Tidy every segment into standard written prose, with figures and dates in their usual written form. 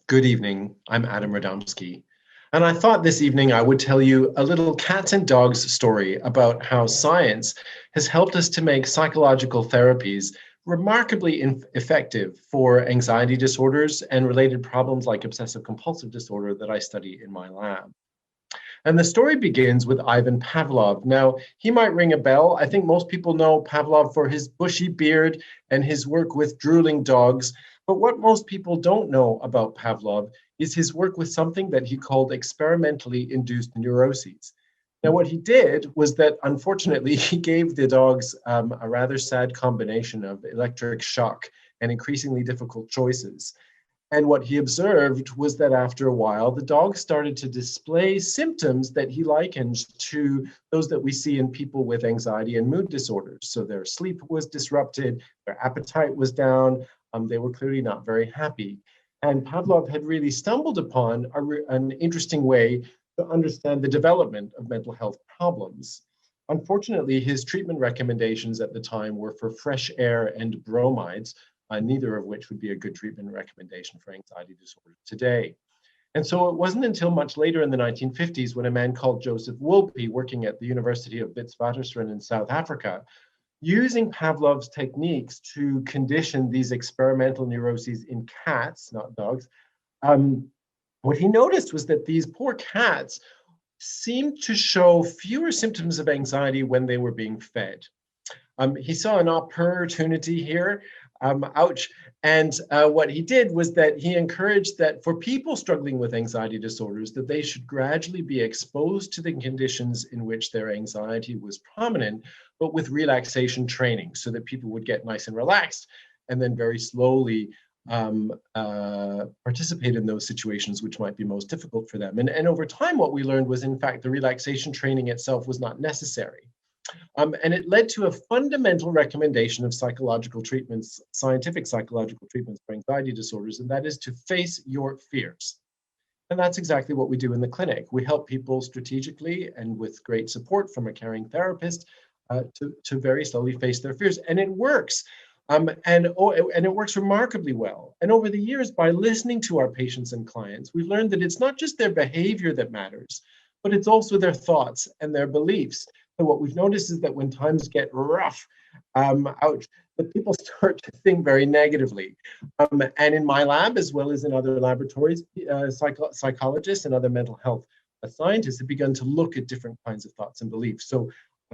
Good evening. I'm Adam Radomsky. And I thought this evening I would tell you a little cats and dogs story about how science has helped us to make psychological therapies remarkably effective for anxiety disorders and related problems like obsessive compulsive disorder that I study in my lab. And the story begins with Ivan Pavlov. Now, he might ring a bell. I think most people know Pavlov for his bushy beard and his work with drooling dogs. But what most people don't know about Pavlov is his work with something that he called experimentally induced neuroses. Now, what he did was that unfortunately, he gave the dogs a rather sad combination of electric shock and increasingly difficult choices. And what he observed was that after a while, the dog started to display symptoms that he likened to those that we see in people with anxiety and mood disorders. So their sleep was disrupted, their appetite was down, they were clearly not very happy. And Pavlov had really stumbled upon an interesting way to understand the development of mental health problems. Unfortunately, his treatment recommendations at the time were for fresh air and bromides, neither of which would be a good treatment recommendation for anxiety disorder today. And so it wasn't until much later in the 1950s when a man called Joseph Wolpe, working at the University of Witwatersrand in South Africa, using Pavlov's techniques to condition these experimental neuroses in cats, not dogs, what he noticed was that these poor cats seemed to show fewer symptoms of anxiety when they were being fed. He saw an opportunity here. Ouch. And what he did was that he encouraged that for people struggling with anxiety disorders, that they should gradually be exposed to the conditions in which their anxiety was prominent, but with relaxation training so that people would get nice and relaxed and then very slowly participate in those situations which might be most difficult for them. And over time, what we learned was, in fact, the relaxation training itself was not necessary. And it led to a fundamental recommendation of psychological treatments, scientific psychological treatments for anxiety disorders, and that is to face your fears. And that's exactly what we do in the clinic. We help people strategically and with great support from a caring therapist to very slowly face their fears. And it works. And it works remarkably well. And over the years, by listening to our patients and clients, we've learned that it's not just their behavior that matters, but it's also their thoughts and their beliefs. And what we've noticed is that when times get rough, that people start to think very negatively. And in my lab, as well as in other laboratories, psychologists and other mental health scientists have begun to look at different kinds of thoughts and beliefs. So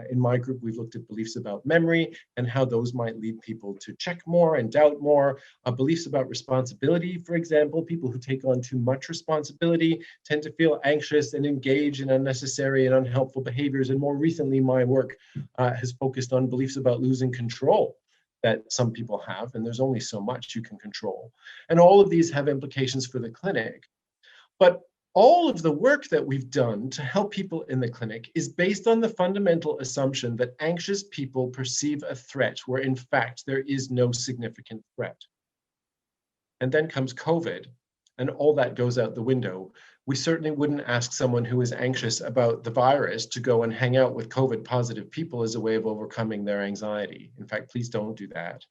in my group, we've looked at beliefs about memory and how those might lead people to check more and doubt more. Beliefs about responsibility, for example, people who take on too much responsibility tend to feel anxious and engage in unnecessary and unhelpful behaviors. And more recently, my work has focused on beliefs about losing control that some people have, and there's only so much you can control. And all of these have implications for the clinic. But all of the work that we've done to help people in the clinic is based on the fundamental assumption that anxious people perceive a threat where in fact there is no significant threat. And then comes COVID, and all that goes out the window. We certainly wouldn't ask someone who is anxious about the virus to go and hang out with COVID positive people as a way of overcoming their anxiety. In fact, please don't do that.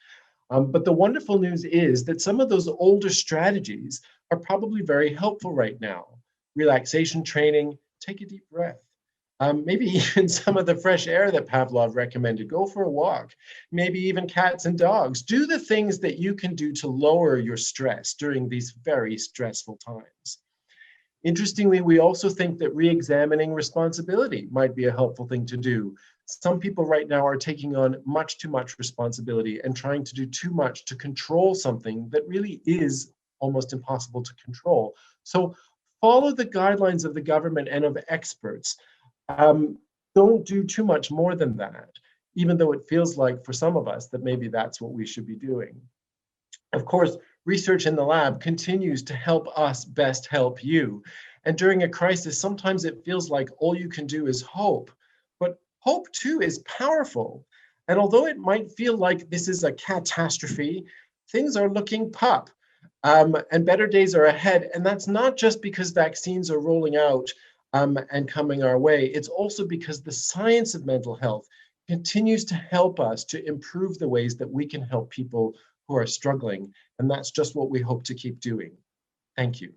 But the wonderful news is that some of those older strategies are probably very helpful right now. Relaxation training, take a deep breath. Maybe even some of the fresh air that Pavlov recommended. Go for a walk. Maybe even cats and dogs. Do the things that you can do to lower your stress during these very stressful times. Interestingly, we also think that re-examining responsibility might be a helpful thing to do. Some people right now are taking on much too much responsibility and trying to do too much to control something that really is almost impossible to control. So follow the guidelines of the government and of experts. Don't do too much more than that, even though it feels like for some of us that maybe that's what we should be doing. Of course, research in the lab continues to help us best help you. And during a crisis, sometimes it feels like all you can do is hope. But hope too is powerful. And although it might feel like this is a catastrophe, things are looking up. And better days are ahead. And that's not just because vaccines are rolling out and coming our way. It's also because the science of mental health continues to help us to improve the ways that we can help people who are struggling. And that's just what we hope to keep doing. Thank you.